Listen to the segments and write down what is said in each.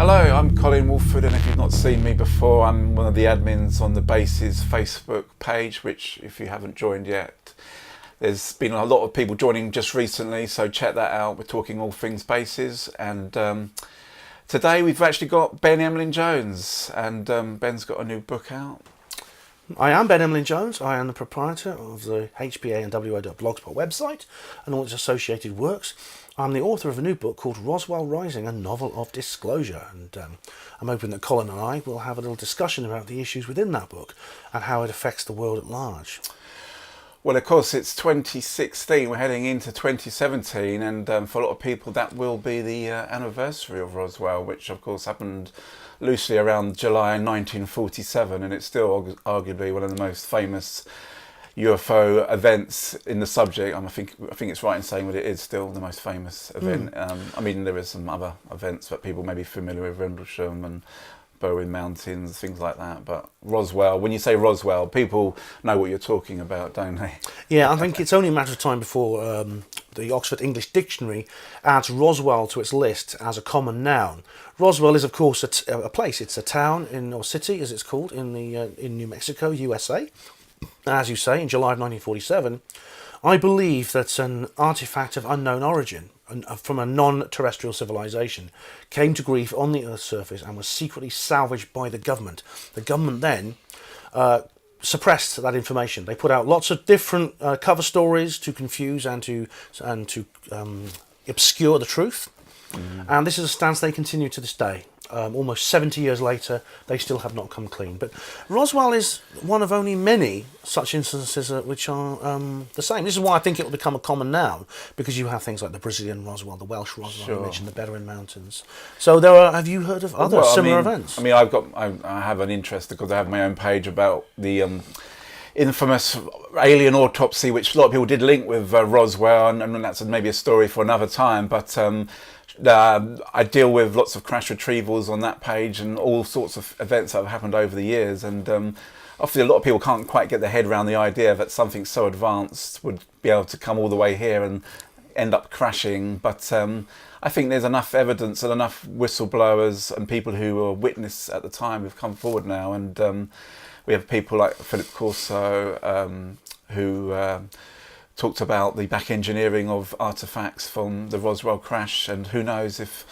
Hello, I'm Colin Wolford, and if you've not seen me before, I'm one of the admins on the Base's Facebook page, which, if you haven't joined yet, there's been a lot of people joining just recently, so check that out. We're talking all things Bases, and today we've actually got Ben Emlyn-Jones, and Ben's got a new book out. I am Ben Emlyn-Jones. I am the proprietor of the HBA and WA.blogspot website and all its associated works. I'm the author of a new book called Roswell Rising, a novel of disclosure, and I'm hoping that Colin and I will have a little discussion about the issues within that book and how it affects the world at large. Well, of course, it's 2016, we're heading into 2017, and for a lot of people that will be the anniversary of Roswell, which of course happened loosely around July 1947, and it's still arguably one of the most famous UFO events in the subject. I think it's right in saying that it is still the most famous event. I mean, there is some other events that people may be familiar with, Rendlesham and Bowen Mountains, things like that. But Roswell, when you say Roswell, people know what you're talking about, don't they? Yeah, I think it's only a matter of time before the Oxford English Dictionary adds Roswell to its list as a common noun. Roswell is, of course, a place. It's a town or city, as it's called, in New Mexico, USA. As you say, in July of 1947, I believe that an artifact of unknown origin from a non-terrestrial civilization came to grief on the Earth's surface and was secretly salvaged by the government. The government then suppressed that information. They put out lots of different cover stories to confuse and to obscure the truth. And this is a stance they continue to this day. Almost 70 years later, they still have not come clean. But Roswell is one of only many such instances which are the same. This is why I think it will become a common noun, because you have things like the Brazilian Roswell, the Welsh Roswell, you mentioned the Bedouin Mountains. So have you heard of other similar events? I mean, I have an interest because I have my own page about the infamous alien autopsy, which a lot of people did link with Roswell, and that's maybe a story for another time. But I deal with lots of crash retrievals on that page and all sorts of events that have happened over the years, and obviously a lot of people can't quite get their head around the idea that something so advanced would be able to come all the way here and end up crashing. But I think there's enough evidence and enough whistleblowers and people who were witness at the time who've come forward now, and we have people like Philip Corso who talked about the back engineering of artifacts from the Roswell crash, and who knows if,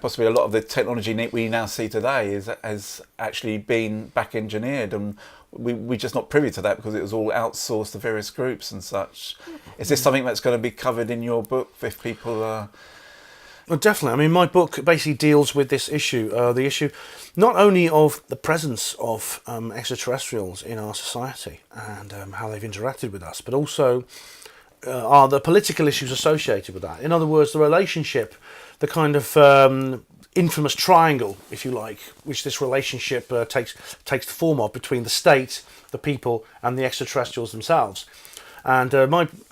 possibly a lot of the technology we now see today has actually been back engineered, and we're just not privy to that because it was all outsourced to various groups and such. Is this something that's going to be covered in your book if people are... Well, definitely. I mean, my book basically deals with this issue, the issue not only of the presence of extraterrestrials in our society and how they've interacted with us, but also are the political issues associated with that. In other words, the relationship, the kind of infamous triangle, if you like, which this relationship takes the form of between the state, the people, and the extraterrestrials themselves. And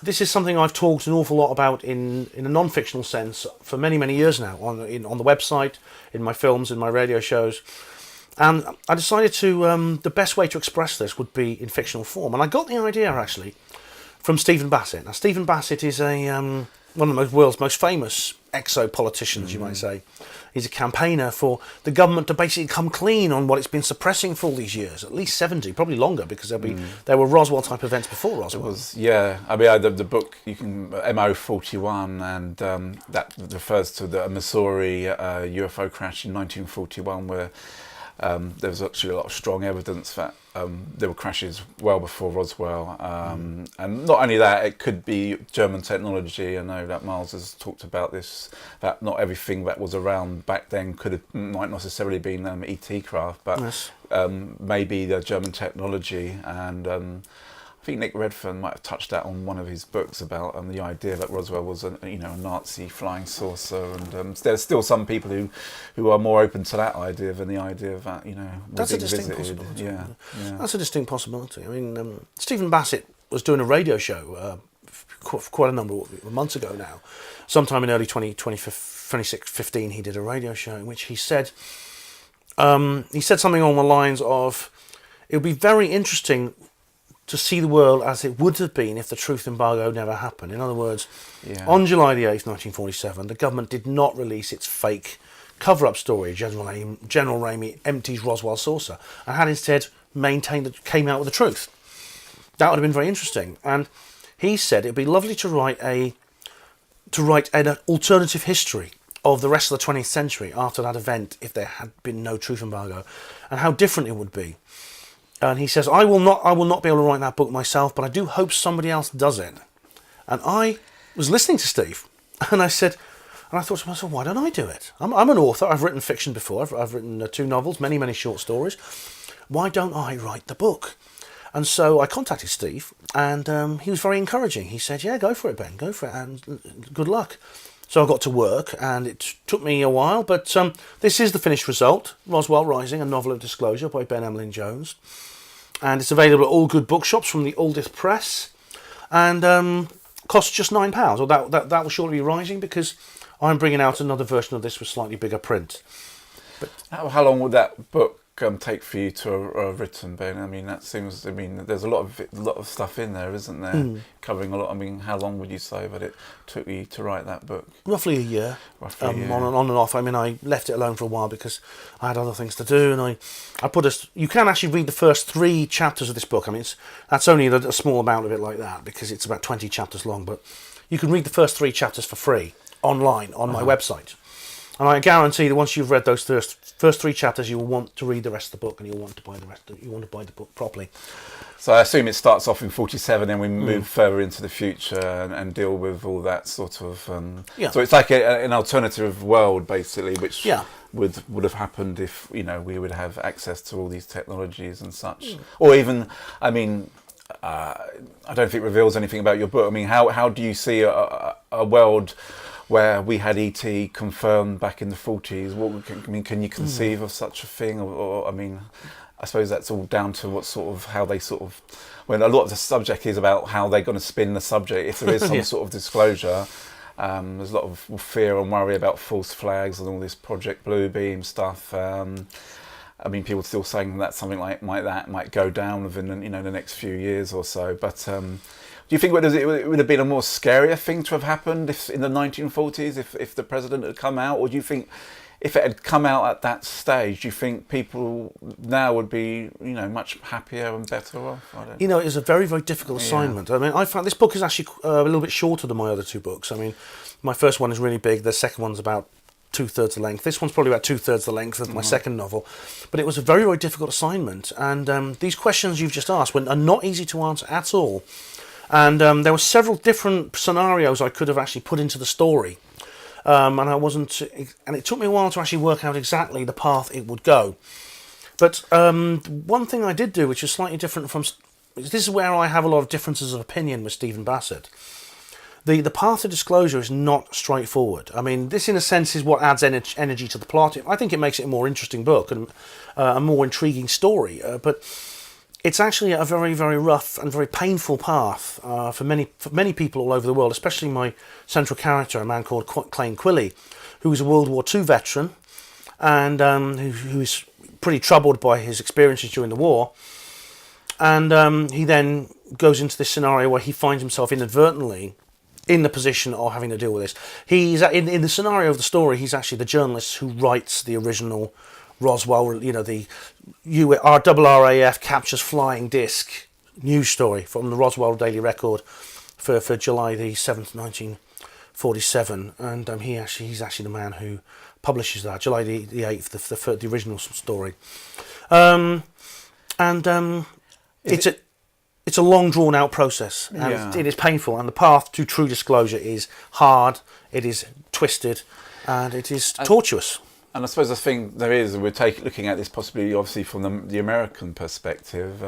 this is something I've talked an awful lot about in a non-fictional sense for many, many years now, on the website, in my films, in my radio shows. And I decided the best way to express this would be in fictional form. And I got the idea, actually, from Stephen Bassett. Now, Stephen Bassett is one of the world's most famous exo-politicians, you might say. He's a campaigner for the government to basically come clean on what it's been suppressing for all these years, at least 70, probably longer, because there were Roswell-type events before Roswell. I mean, the book, you can MO41, and that refers to the Missouri UFO crash in 1941, where there was actually a lot of strong evidence that there were crashes well before Roswell, and not only that, it could be German technology. I know that Miles has talked about this, that not everything that was around back then might necessarily been ET craft, but yes, maybe the German technology. And I think Nick Redfern might have touched that on one of his books about the idea that Roswell was a Nazi flying saucer, and there's still some people who are more open to that idea than the idea of that that's a distinct possibility. Yeah, that's a distinct possibility. I mean, Stephen Bassett was doing a radio show quite a number of months ago now, sometime in early 2015. He did a radio show in which he said something along the lines of, it would be very interesting to see the world as it would have been if the truth embargo never happened. In other words, on July the 8th, 1947, the government did not release its fake cover-up story, General Ramey empties Roswell saucer, and had instead came out with the truth. That would have been very interesting. And he said it'd be lovely to write an alternative history of the rest of the 20th century after that event, if there had been no truth embargo, and how different it would be. And he says, I will not be able to write that book myself, but I do hope somebody else does it. And I was listening to Steve, and I thought to myself, why don't I do it? I'm an author. I've written fiction before. I've written 2 novels, many short stories. Why don't I write the book? And so I contacted Steve, and he was very encouraging. He said, yeah, go for it, Ben, go for it, and good luck. So I got to work, and it took me a while, but this is the finished result, Roswell Rising, a novel of disclosure by Ben Emlyn-Jones. And it's available at all good bookshops from the Oldest Press, and costs just £9. Or that will shortly be rising, because I'm bringing out another version of this with slightly bigger print. But how long would that book take for you to have written, Ben? I mean, that seems. I mean, there's a lot of stuff in there, isn't there? Covering a lot. I mean, how long would you say that it took you to write that book? Roughly a year. Roughly a year. On and off. I mean, I left it alone for a while because I had other things to do, and I put you can actually read the first 3 chapters of this book. I mean, that's only a small amount of it like that, because it's about 20 chapters long, but you can read the first 3 chapters for free online on my website. And I guarantee that once you've read those first 3 chapters, you will want to read the rest of the book, and you'll want to buy the rest. You want to buy the book properly. So I assume it starts off in 47, and we move further into the future and deal with all that sort of. So it's like an alternative world, basically, which would have happened if we would have access to all these technologies and such, or even. I mean, I don't think it reveals anything about your book. I mean, how do you see a world where we had ET confirmed back in the 40s? Can you conceive of such a thing? Or I mean, I suppose that's all down to how they when a lot of the subject is about how they're going to spin the subject. If there is some sort of disclosure, there's a lot of fear and worry about false flags and all this Project Bluebeam stuff. I mean, people are still saying that something like that might go down within the next few years or so. But do you think it would have been a more scarier thing to have happened if in the 1940s if the president had come out, or do you think if it had come out at that stage, do you think people now would be much happier and better off? I don't know. It's a very, very difficult assignment. I mean, I found this book is actually a little bit shorter than my other 2 books. I mean, my first one is really big. The second one's about 2/3 the length. This one's probably about 2/3 the length of my second novel. But it was a very, very difficult assignment. And these questions you've just asked are not easy to answer at all. And there were several different scenarios I could have actually put into the story. And it took me a while to actually work out exactly the path it would go. But one thing I did do, which is slightly different this is where I have a lot of differences of opinion with Stephen Bassett. The path to disclosure is not straightforward. I mean, this in a sense is what adds energy to the plot. I think it makes it a more interesting book and a more intriguing story. But it's actually a very, very rough and very painful path for many people all over the world, especially my central character, a man called Clayne Quilly, who is a World War II veteran and who is pretty troubled by his experiences during the war. And he then goes into this scenario where he finds himself inadvertently in the position of having to deal with this. He's in the scenario of the story. He's actually the journalist who writes the original Roswell, the RAAF captures flying disc news story from the Roswell Daily Record for July the 7th, 1947, and he's actually the man who publishes that July the 8th, the original story, It's a long, drawn-out process, and it is painful, and the path to true disclosure is hard, it is twisted, and it is tortuous. And I suppose the thing there is, we're looking at this possibly, obviously, from the American perspective.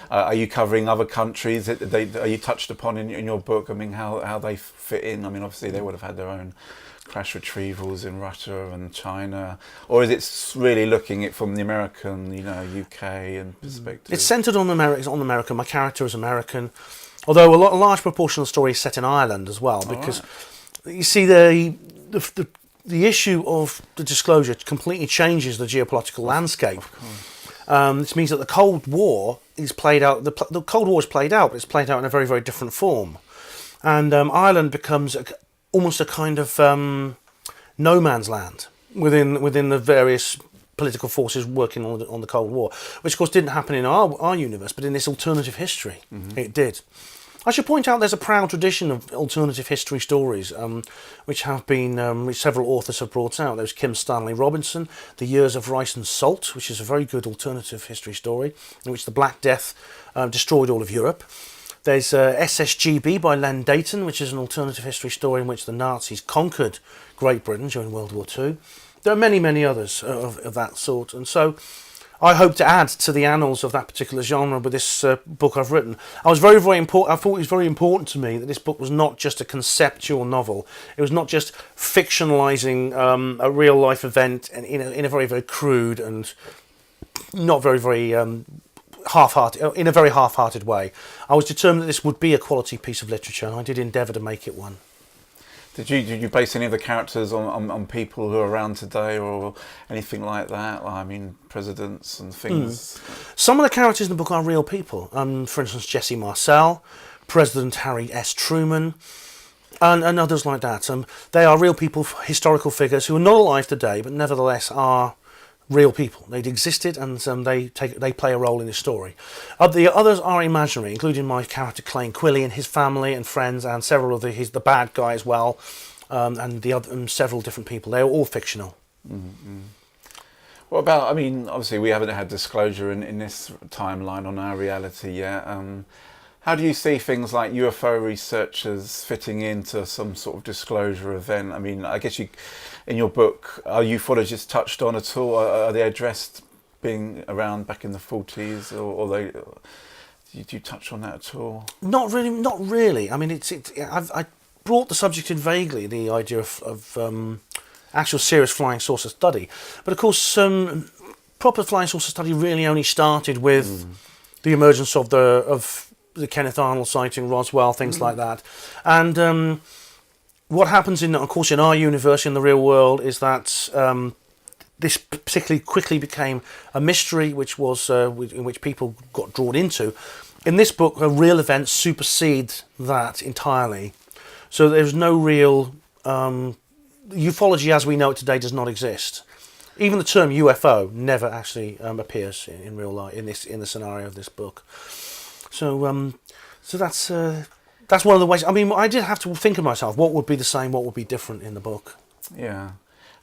Are you covering other countries? Are you touched upon in your book? I mean, how they fit in? I mean, obviously, they would have had their own crash retrievals in Russia and China, or is it really looking at from the American, UK and perspective? It's centred on America. My character is American, although a large proportion of the story is set in Ireland as well, because you see the issue of the disclosure completely changes the geopolitical landscape. This means that the Cold War is played out. The Cold War is played out, but it's played out in a very, very different form, and Ireland becomes almost a kind of no man's land. within the various political forces working on the Cold War, which of course didn't happen in our universe, but in this alternative history, it did. I should point out there's a proud tradition of alternative history stories, which have been, which several authors have brought out. There's Kim Stanley Robinson, The Years of Rice and Salt, which is a very good alternative history story, in which the Black Death destroyed all of Europe. There's SSGB by Len Dayton, which is an alternative history story in which the Nazis conquered Great Britain during World War II. There are many, many others of that sort, and so I hope to add to the annals of that particular genre with this book I've written. I thought it was very important to me that this book was not just a conceptual novel. It was not just fictionalising a real life event in a very, very crude and not very, very half-hearted, in a very half-hearted way. I was determined that this would be a quality piece of literature, and I did endeavour to make it one. Did you base any of the characters on people who are around today or anything like that? I mean, presidents and things. Some of the characters in the book are real people. For instance, Jesse Marcel, President Harry S. Truman, and others like that. They are real people, historical figures who are not alive today, but nevertheless are real people. They'd existed, and they play a role in this story. The others are imaginary, including my character Clayne Quilly and his family and friends, and several of the bad guy as well, and several different people. They're all fictional. Mm-hmm. What about? I mean, obviously we haven't had disclosure in this timeline on our reality yet. How do you see things like UFO researchers fitting into some sort of disclosure event? I mean, I guess in your book, are ufologists touched on at all? Are they addressed being around back in the 40s, or do you touch on that at all? Not really. I mean, I brought the subject in vaguely, the idea of actual serious flying saucer study, but of course, proper flying saucer study really only started with the emergence of the Kenneth Arnold sighting, Roswell, things like that. And what happens of course, in our universe, in the real world, is that this particularly quickly became a mystery, which was in which people got drawn into. In this book, a real event supersedes that entirely. So there's no real ufology as we know it today does not exist. Even the term UFO never actually appears in real life in the scenario of this book. So that's one of the ways. I mean, I did have to think of myself. What would be the same? What would be different in the book? Yeah,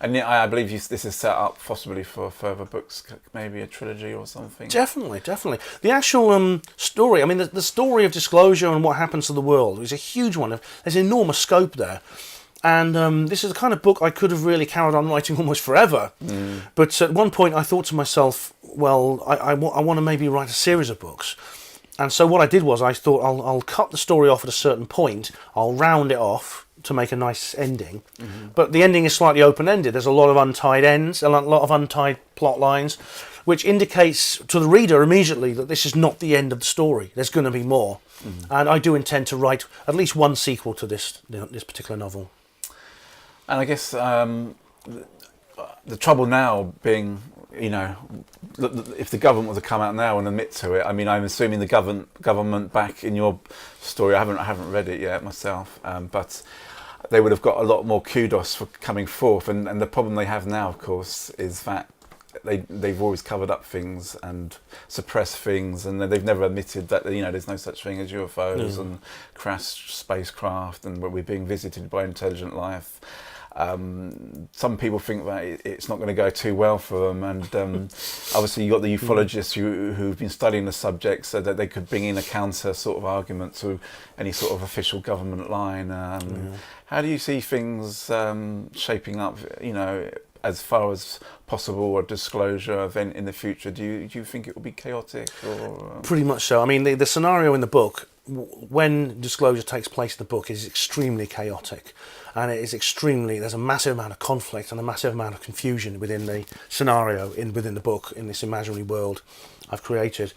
and I believe this is set up possibly for further books, maybe a trilogy or something. Definitely. The actual story. I mean, the story of disclosure and what happens to the world is a huge one. There's enormous scope there. And this is the kind of book I could have really carried on writing almost forever. But at one point I thought to myself, well, I want to maybe write a series of books. And so what I did was I thought I'll cut the story off at a certain point. I'll round it off to make a nice ending. But the ending is slightly open-ended. There's a lot of untied ends, a lot of untied plot lines, which indicates to the reader immediately that this is not the end of the story. There's going to be more. And I do intend to write at least one sequel to this particular novel. And I guess the trouble now being, if the government were to come out now and admit to it, I mean, I'm assuming the government back in your story, I haven't read it yet myself, but they would have got a lot more kudos for coming forth. And the problem they have now, of course, is that they've always covered up things and suppressed things, and they've never admitted that there's no such thing as UFOs and crashed spacecraft, and we're being visited by intelligent life. Some people think that it's not going to go too well for them, and obviously you've got the ufologists who've been studying the subject, so that they could bring in a counter sort of argument to any sort of official government line. How do you see things shaping up, as far as possible a disclosure event in the future? Do you think it will be chaotic? Or Pretty much so. I mean, the scenario in the book, when disclosure takes place in the book, is extremely chaotic, and it is there's a massive amount of conflict and a massive amount of confusion within the scenario within the book, in this imaginary world I've created.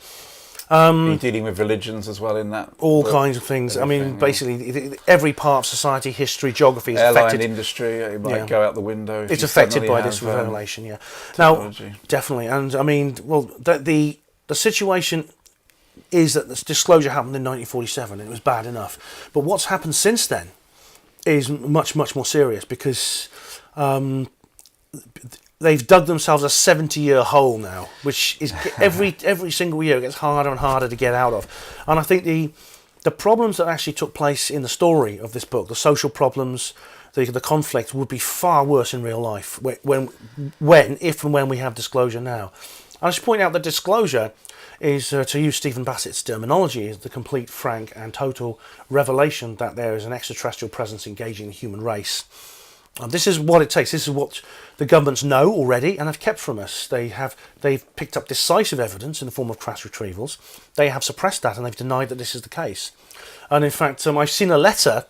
Are you dealing with religions as well in that? All kinds of things. I mean, basically, every part of society, history, geography is affected. Airline industry, it might go out the window. It's affected by this revelation, technology. Now, definitely. And I mean, well, the situation is that this disclosure happened in 1947, and it was bad enough. But what's happened since then is much, much more serious, because they've dug themselves a 70-year hole now, which is every single year it gets harder and harder to get out of. And I think the problems that actually took place in the story of this book, the social problems, the conflict, would be far worse in real life if and when we have disclosure now. I should point out that disclosure is, to use Stephen Bassett's terminology, is the complete, frank and total revelation that there is an extraterrestrial presence engaging the human race. This is what it takes. This is what the governments know already and have kept from us. They've picked up decisive evidence in the form of crash retrievals. They have suppressed that, and they've denied that this is the case. And in fact, I've seen a letter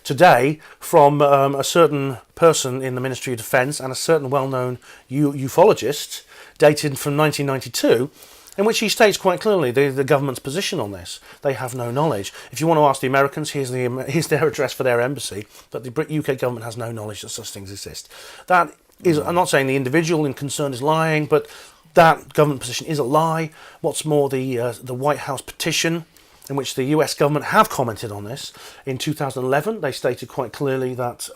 today from a certain person in the Ministry of Defence and a certain well-known ufologist, dated from 1992, in which he states quite clearly the government's position on this. They have no knowledge. If you want to ask the Americans, here's their address for their embassy, but the UK government has no knowledge that such things exist. That is, I'm not saying the individual in concern is lying, but that government position is a lie. What's more, the White House petition, in which the US government have commented on this, in 2011, they stated quite clearly that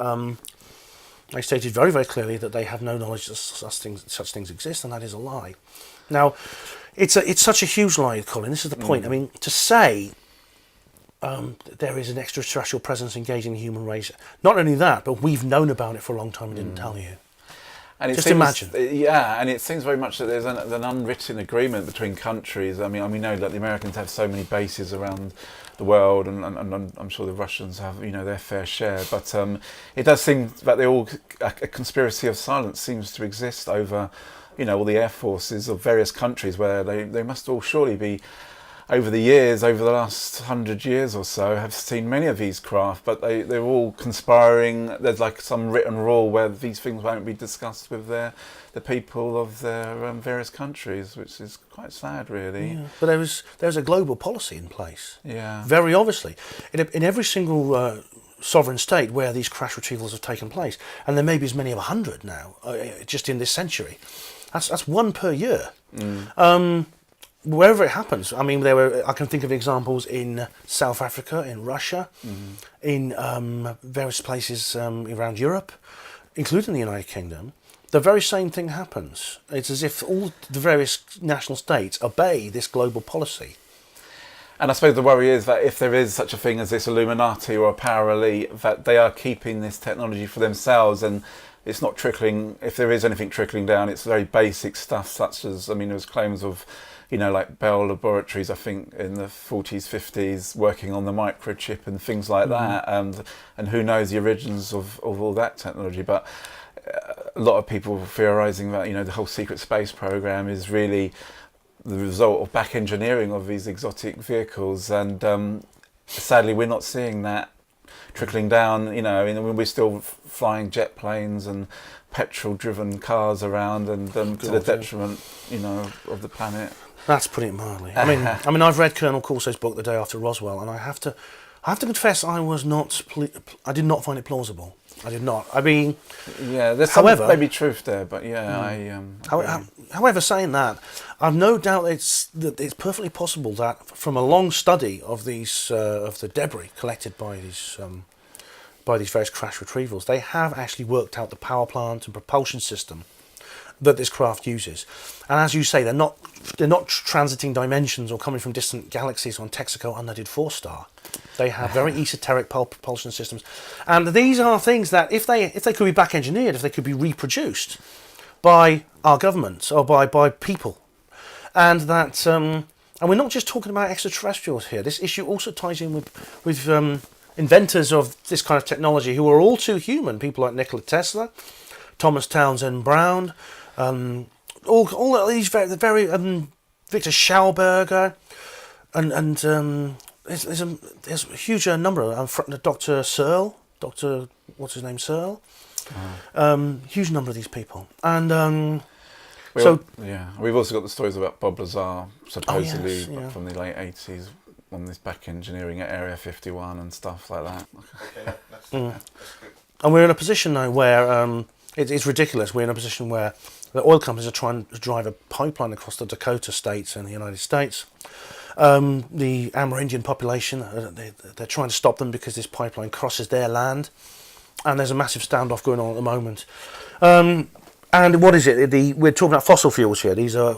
they stated very, very clearly that they have no knowledge that such things exist, and that is a lie. Now, it's such a huge lie, Colin. This is the point. I mean, to say there is an extraterrestrial presence engaging the human race, not only that, but we've known about it for a long time and didn't tell you. And Just imagine. Yeah, and it seems very much that there's an unwritten agreement between countries. I mean, we know that the Americans have so many bases around the world, and I'm sure the Russians have, their fair share. But it does seem that a conspiracy of silence seems to exist over, all the air forces of various countries, where they must all surely be, over the last 100 years or so, have seen many of these craft, but they're all conspiring. There's like some written rule where these things won't be discussed with the people of their various countries, which is quite sad, really. Yeah. But there's a global policy in place. Yeah. Very obviously. In every single sovereign state where these crash retrievals have taken place, and there may be as many as 100 now, just in this century. That's one per year. Wherever it happens. I mean, I can think of examples in South Africa, in Russia, in various places around Europe, including the United Kingdom. The very same thing happens. It's as if all the various national states obey this global policy. And I suppose the worry is that if there is such a thing as this Illuminati or a power elite, that they are keeping this technology for themselves, and it's not trickling. If there is anything trickling down, it's very basic stuff, such as, there's claims of, like Bell Laboratories, I think, in the 40s, 50s, working on the microchip and things like that, and who knows the origins of all that technology. But a lot of people theorising that, the whole secret space program is really the result of back engineering of these exotic vehicles, and sadly we're not seeing that trickling down. We're still flying jet planes and petrol-driven cars around, and to the detriment, of the planet. That's putting it mildly. I mean, I've read Colonel Corso's book, The Day After Roswell, and I have to confess, I did not find it plausible. I did not. I mean, yeah, there's maybe truth there, but yeah, However, saying that, I've no doubt that it's perfectly possible that from a long study of these of the debris collected by these various crash retrievals, they have actually worked out the power plant and propulsion system that this craft uses. And as you say, they're not transiting dimensions or coming from distant galaxies on Texaco Unleaded 4-star. They have very esoteric propulsion systems, and these are things that if they could be back engineered, if they could be reproduced by our governments or by people, and that and we're not just talking about extraterrestrials here. This issue also ties in with inventors of this kind of technology who are all too human. People like Nikola Tesla, Thomas Townsend Brown, all of these very Victor Schauberger, and there's a huge number of Dr. Searle, what's his name, Searle, huge number of these people, and we've also got the stories about Bob Lazar, supposedly from the late 80s, on this back engineering at Area 51 and stuff like that. Okay, that's good. And we're in a position now where it's ridiculous. We're in a position where the oil companies are trying to drive a pipeline across the Dakota states and the United States. The Amerindian population, they're trying to stop them because this pipeline crosses their land, and there's a massive standoff going on at the moment. And what is it? We're talking about fossil fuels here. These are,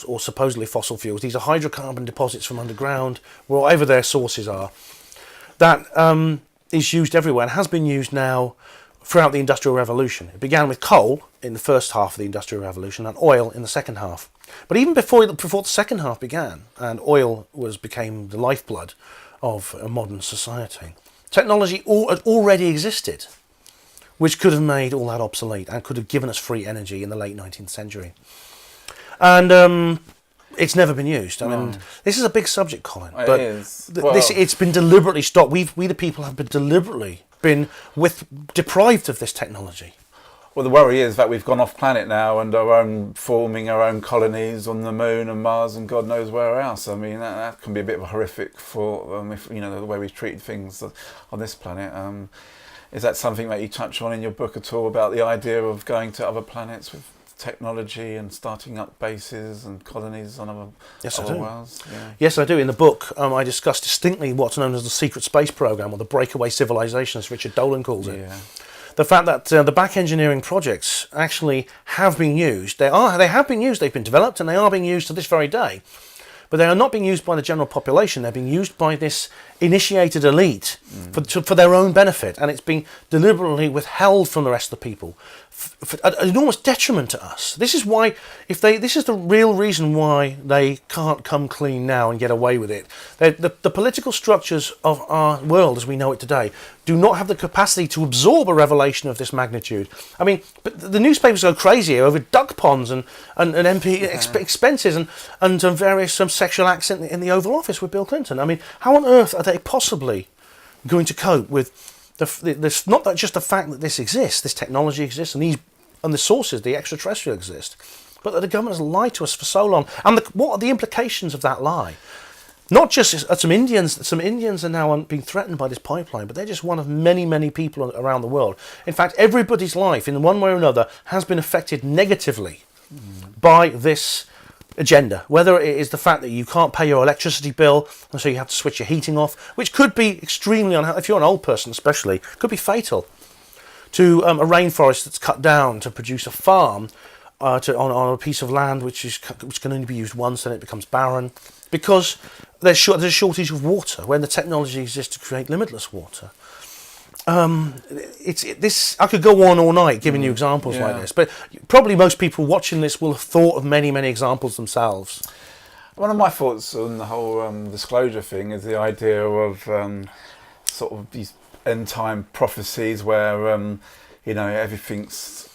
or supposedly fossil fuels. These are hydrocarbon deposits from underground, wherever their sources are. That is used everywhere and has been used now throughout the Industrial Revolution. It began with coal in the first half of the Industrial Revolution and oil in the second half. But even before the second half began and oil became the lifeblood of a modern society, technology had already existed, which could have made all that obsolete and could have given us free energy in the late 19th century. And it's never been used. I mean, this is a big subject, Colin. But it is. It's been deliberately stopped. We the people have been deliberately deprived of this technology. Well, the worry is that we've gone off planet now and forming our own colonies on the moon and Mars and God knows where else. I mean, that can be a bit of a horrific for if the way we treat things on this planet. Is that something that you touch on in your book at all, about the idea of going to other planets with technology and starting up bases and colonies on other worlds? Yeah. Yes, I do. In the book, I discuss distinctly what's known as the secret space program, or the breakaway civilization, as Richard Dolan calls it. Yeah. The fact that the back engineering projects actually have been used. They have been used. They've been developed, and they are being used to this very day. But they are not being used by the general population. They're being used by this initiated elite for their own benefit, and it's being deliberately withheld from the rest of the people, at an enormous detriment to us. This is why, this is the real reason why they can't come clean now and get away with it. The political structures of our world, as we know it today, do not have the capacity to absorb a revelation of this magnitude. I mean, but the newspapers go crazy over duck ponds and MP expenses and various sexual acts in the Oval Office with Bill Clinton. I mean, how on earth are they possibly going to cope with this? Not that just the fact that this exists, this technology exists, and the sources, the extraterrestrial exist, but that the government has lied to us for so long. And what are the implications of that lie? Not just some Indians are now being threatened by this pipeline, but they're just one of many, many people around the world. In fact, everybody's life, in one way or another, has been affected negatively by this agenda. Whether it is the fact that you can't pay your electricity bill, and so you have to switch your heating off, which could be extremely unhealthy, if you're an old person especially, could be fatal. To a rainforest that's cut down to produce a farm on a piece of land which can only be used once, and it becomes barren because there's a shortage of water when the technology exists to create limitless water. I could go on all night giving you examples like this, but probably most people watching this will have thought of many, many examples themselves. One of my thoughts on the whole disclosure thing is the idea of sort of these end-time prophecies where everything's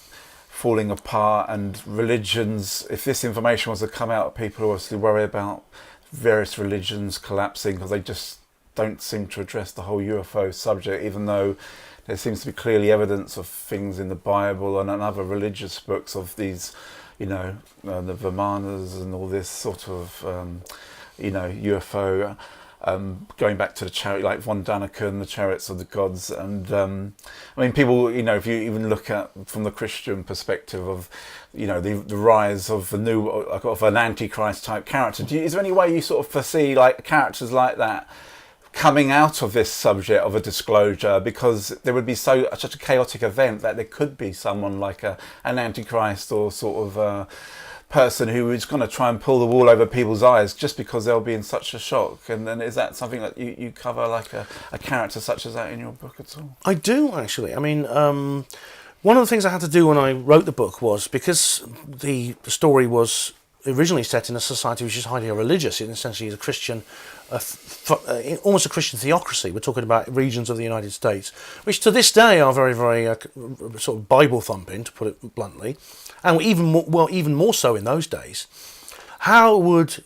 falling apart, and religions, if this information was to come out, people obviously worry about various religions collapsing because they just don't seem to address the whole UFO subject, even though there seems to be clearly evidence of things in the Bible and other religious books of these, the Vimanas and all this sort of, UFO, going back to the chariot, like von Daniken, the chariots of the gods. And people, if you even look at from the Christian perspective of, the rise of an Antichrist type character, is there any way you sort of foresee like characters like that coming out of this subject of a disclosure, because there would be such a chaotic event that there could be someone like an Antichrist or sort of a person who is going to try and pull the wool over people's eyes just because they'll be in such a shock? And then is that something that you cover, like a character such as that in your book at all? I do, actually. I mean, one of the things I had to do when I wrote the book was, because the story was originally set in a society which is highly religious, it essentially is a Christian, almost a Christian theocracy. We're talking about regions of the United States, which to this day are very, very sort of Bible thumping, to put it bluntly, and even more so in those days. How would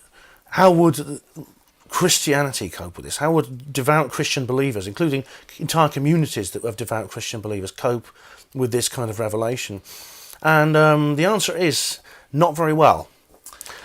Christianity cope with this? How would devout Christian believers, including entire communities of devout Christian believers, cope with this kind of revelation? And the answer is not very well.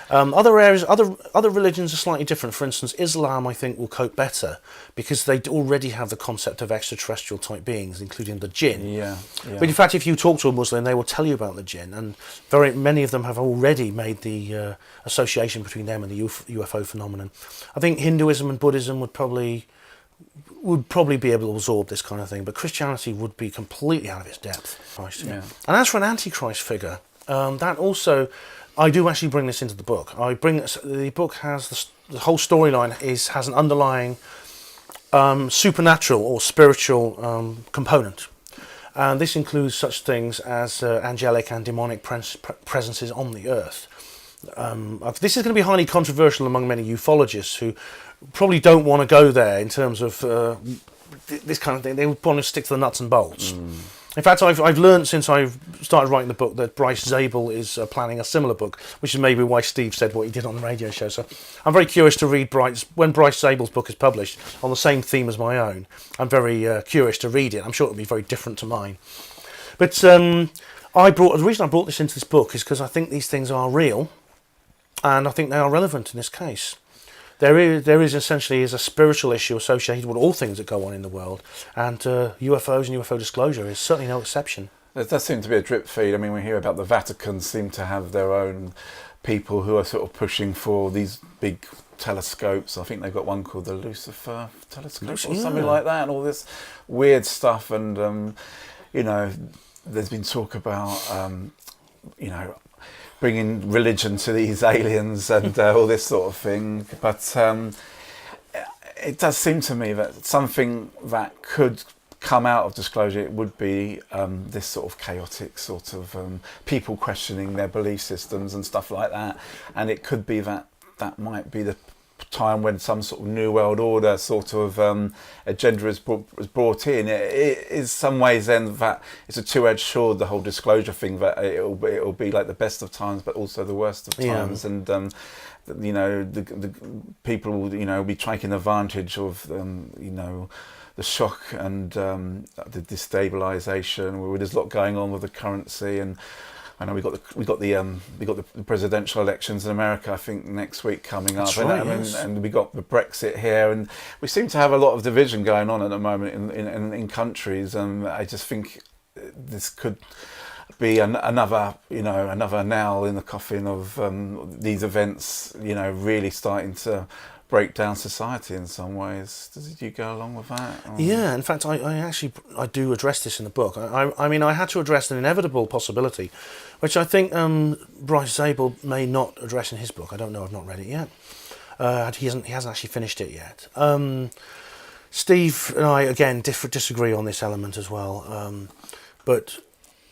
Other areas, other religions are slightly different. For instance, Islam, I think, will cope better because they already have the concept of extraterrestrial type beings, including the jinn. Yeah. But in fact, if you talk to a Muslim, they will tell you about the jinn, and very many of them have already made the association between them and the UFO phenomenon. I think Hinduism and Buddhism would probably be able to absorb this kind of thing, but Christianity would be completely out of its depth. Yeah. And as for an Antichrist figure, That also, I do actually bring this into the book. The book has the whole storyline has an underlying supernatural or spiritual component. And this includes such things as angelic and demonic presences on the earth. This is going to be highly controversial among many ufologists who probably don't want to go there in terms of this kind of thing. They want to stick to the nuts and bolts. In fact, I've learned since I've started writing the book that Bryce Zabel is planning a similar book, which is maybe why Steve said what he did on the radio show. So I'm very curious to read when Bryce Zabel's book is published on the same theme as my own. I'm very curious to read it. I'm sure it'll be very different to mine. But the reason I brought this into this book is because I think these things are real, and I think they are relevant in this case. There is essentially a spiritual issue associated with all things that go on in the world, and UFOs and UFO disclosure is certainly no exception. There does seem to be a drip feed. I mean, we hear about the Vatican seem to have their own people who are sort of pushing for these big telescopes. I think they've got one called the Lucifer telescope or something like that, and all this weird stuff. And there's been talk about bringing religion to these aliens and all this sort of thing. But it does seem to me that something that could come out of disclosure, it would be this sort of chaotic sort of people questioning their belief systems and stuff like that. And it could be that might be the time when some sort of new world order sort of agenda is brought in. It is some ways then that it's a two-edged sword, the whole disclosure thing, that it'll be like the best of times but also the worst of times. And the people will be taking advantage of the shock and the destabilization. There's a lot going on with the currency, and I know we got the presidential elections in America, I think, next week coming up. That's right, yes. And we got the Brexit here, and we seem to have a lot of division going on at the moment in countries. And I just think this could be another nail in the coffin of these events, really starting to break down society in some ways. Did you go along with that? Or? Yeah, in fact, I do address this in the book. I mean, I had to address an inevitable possibility, which I think Bryce Zabel may not address in his book. I don't know. I've not read it yet. He hasn't actually finished it yet. Steve and I again disagree on this element as well. But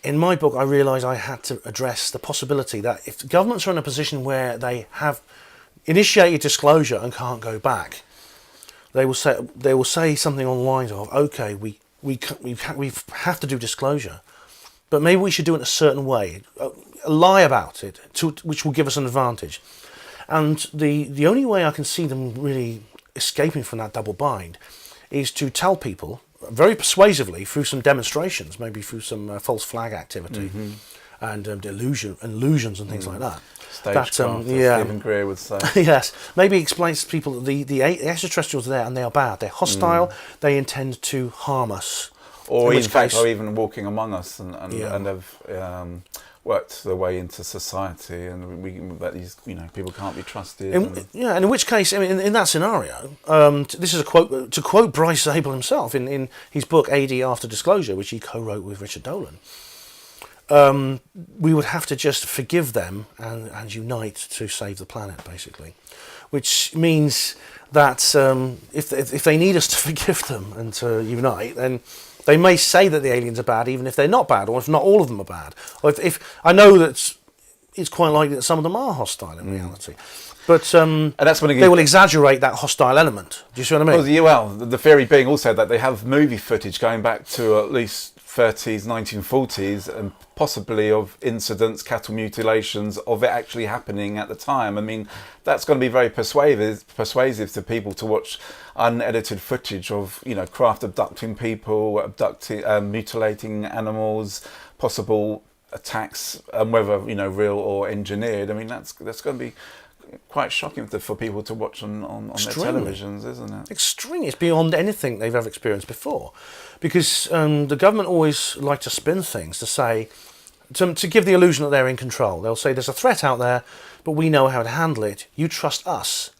in my book, I realised I had to address the possibility that if governments are in a position where they have initiated disclosure and can't go back, they will say something on the lines of, okay, we have to do disclosure, but maybe we should do it a certain way, lie about it, which will give us an advantage. And the only way I can see them really escaping from that double bind is to tell people very persuasively through some demonstrations, maybe through some false flag activity and illusions and things like that. Stagecraft, Stephen Greer would say. Yes, maybe explains to people that the extraterrestrials are there and they are bad. They're hostile. They intend to harm us. Or in fact, are even walking among us and have worked their way into society, and that these people can't be trusted. And in which case, I mean, in that scenario, this is a quote to quote Bryce Zabel himself in his book AD After Disclosure, which he co-wrote with Richard Dolan. We would have to just forgive them and unite to save the planet, basically. Which means that if they need us to forgive them and to unite, then they may say that the aliens are bad, even if they're not bad, or if not all of them are bad. Or if I know that it's quite likely that some of them are hostile in reality. But and that's when they will exaggerate that hostile element. Do you see what I mean? Well, the theory being also that they have movie footage going back to at least 30s, 1940s, and possibly of incidents, cattle mutilations, of it actually happening at the time. I mean, that's going to be very persuasive to people to watch unedited footage of, craft abducting people, mutilating animals, possible attacks, whether real or engineered. I mean, that's going to be quite shocking for people to watch on their televisions, isn't it? Extreme. It's beyond anything they've ever experienced before, because the government always like to spin things to say, to give the illusion that they're in control. They'll say there's a threat out there, but we know how to handle it. You trust us.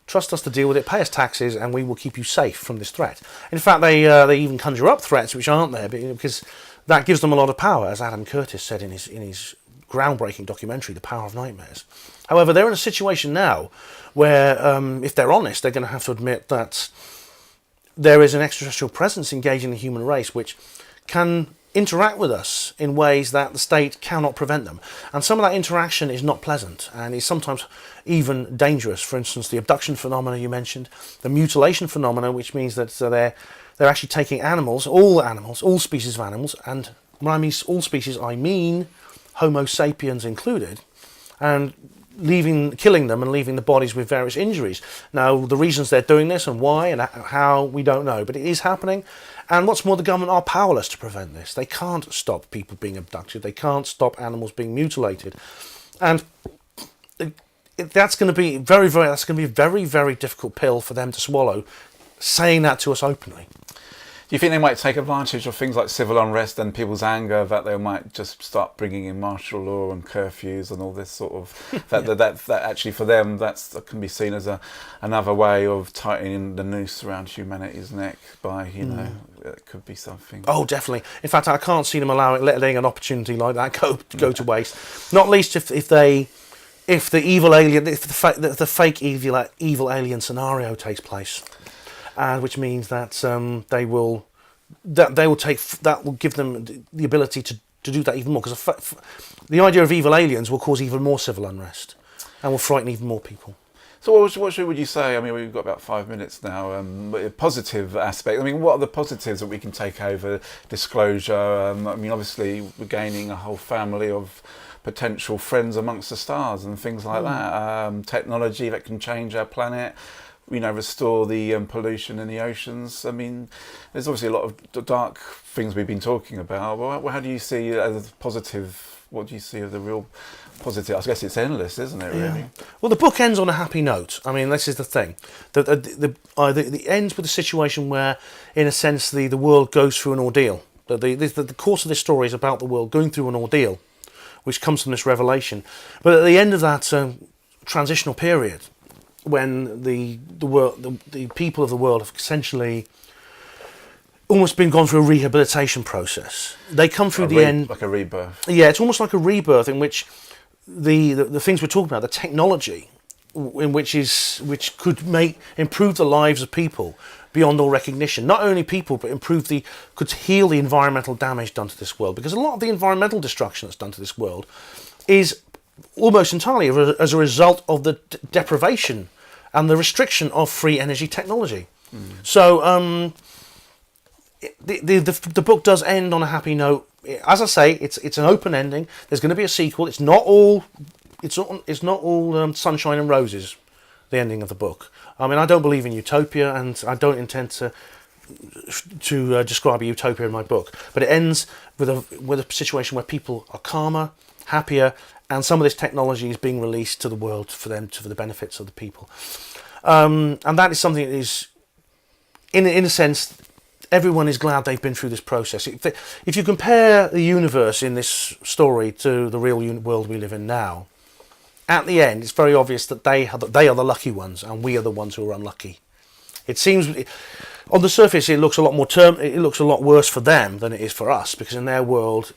Trust us to deal with it. Pay us taxes, and we will keep you safe from this threat. In fact, they even conjure up threats which aren't there, because that gives them a lot of power, as Adam Curtis said in his groundbreaking documentary, The Power of Nightmares. However, they're in a situation now where, if they're honest, they're going to have to admit that there is an extraterrestrial presence engaging the human race which can interact with us in ways that the state cannot prevent them. And some of that interaction is not pleasant and is sometimes even dangerous. For instance, the abduction phenomena you mentioned, the mutilation phenomena, which means that they're actually taking animals, all species of animals, and when I mean all species, I mean Homo sapiens included, and killing them and leaving the bodies with various injuries. Now, the reasons they're doing this and why and how, we don't know, but it is happening. And what's more, the government are powerless to prevent this. They can't stop people being abducted. They can't stop animals being mutilated. And that's going to be a very, very difficult pill for them to swallow, saying that to us openly. Do you think they might take advantage of things like civil unrest and people's anger, that they might just start bringing in martial law and curfews and all this sort of that actually for them that can be seen as another way of tightening the noose around humanity's neck by it could be something. Oh, definitely. In fact, I can't see them letting an opportunity like that go to waste. Not least if the fake evil alien scenario takes place. Which means that that will give them the ability to do that even more, because the idea of evil aliens will cause even more civil unrest and will frighten even more people. So what would you say? I mean, we've got about 5 minutes now. A positive aspect. I mean, what are the positives that we can take over disclosure? I mean, obviously we're gaining a whole family of potential friends amongst the stars and things like that. Technology that can change our planet. Restore the pollution in the oceans. I mean, there's obviously a lot of dark things we've been talking about. Well, how do you see as positive? What do you see as the real positive? I guess it's endless, isn't it? Really. Yeah. Well, the book ends on a happy note. I mean, this is the thing. The ends with a situation where, in a sense, the world goes through an ordeal. The course of this story is about the world going through an ordeal, which comes from this revelation. But at the end of that transitional period, when the people of the world have essentially almost gone through a rehabilitation process. They come through the end like a rebirth. Yeah, it's almost like a rebirth in which the things we're talking about, the technology, which could improve the lives of people beyond all recognition. Not only people, but could heal the environmental damage done to this world. Because a lot of the environmental destruction that's done to this world is almost entirely as a result of the deprivation and the restriction of free energy technology. So the book does end on a happy note. As I say, it's an open ending. There's going to be a sequel. It's not all sunshine and roses. The ending of the book. I mean, I don't believe in utopia, and I don't intend to describe a utopia in my book. But it ends with a situation where people are calmer, happier, and some of this technology is being released to the world for the benefits of the people. And that is something that is, in a sense, everyone is glad they've been through this process. If you compare the universe in this story to the real world we live in now, at the end, it's very obvious that they are the lucky ones, and we are the ones who are unlucky. It seems, on the surface, it looks a lot worse for them than it is for us, because in their world,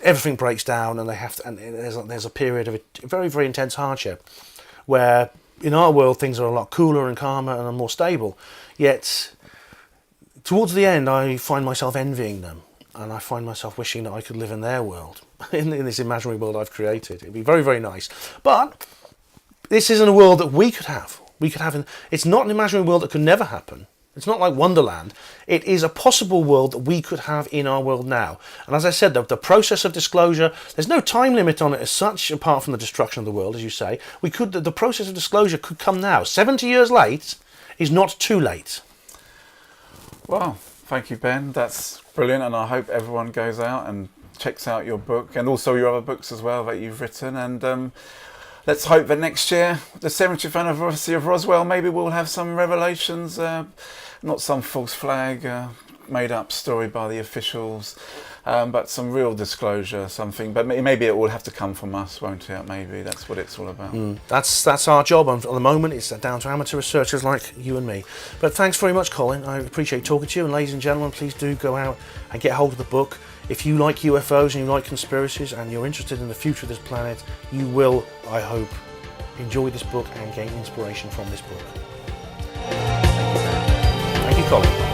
everything breaks down, and there's a period of very, very intense hardship, where in our world things are a lot cooler and calmer and are more stable. Yet, towards the end, I find myself envying them, and I find myself wishing that I could live in their world, in this imaginary world I've created. It'd be very, very nice. But this isn't a world that we could have. It's not an imaginary world that could never happen. It's not like Wonderland. It is a possible world that we could have in our world now. And as I said, the process of disclosure, there's no time limit on it as such, apart from the destruction of the world, as you say. The process of disclosure could come now. 70 years late is not too late. Well, thank you, Ben. That's brilliant, and I hope everyone goes out and checks out your book, and also your other books as well that you've written. And let's hope that next year, the 70th anniversary of Roswell, maybe we'll have some revelations, not some false flag, made up story by the officials, but some real disclosure, something. But maybe it will have to come from us, won't it? Maybe that's what it's all about. That's our job. At the moment, it's down to amateur researchers like you and me. But thanks very much, Colin. I appreciate talking to you. And ladies and gentlemen, please do go out and get hold of the book. If you like UFOs and you like conspiracies and you're interested in the future of this planet, you will, I hope, enjoy this book and gain inspiration from this book. Thank you, Colin.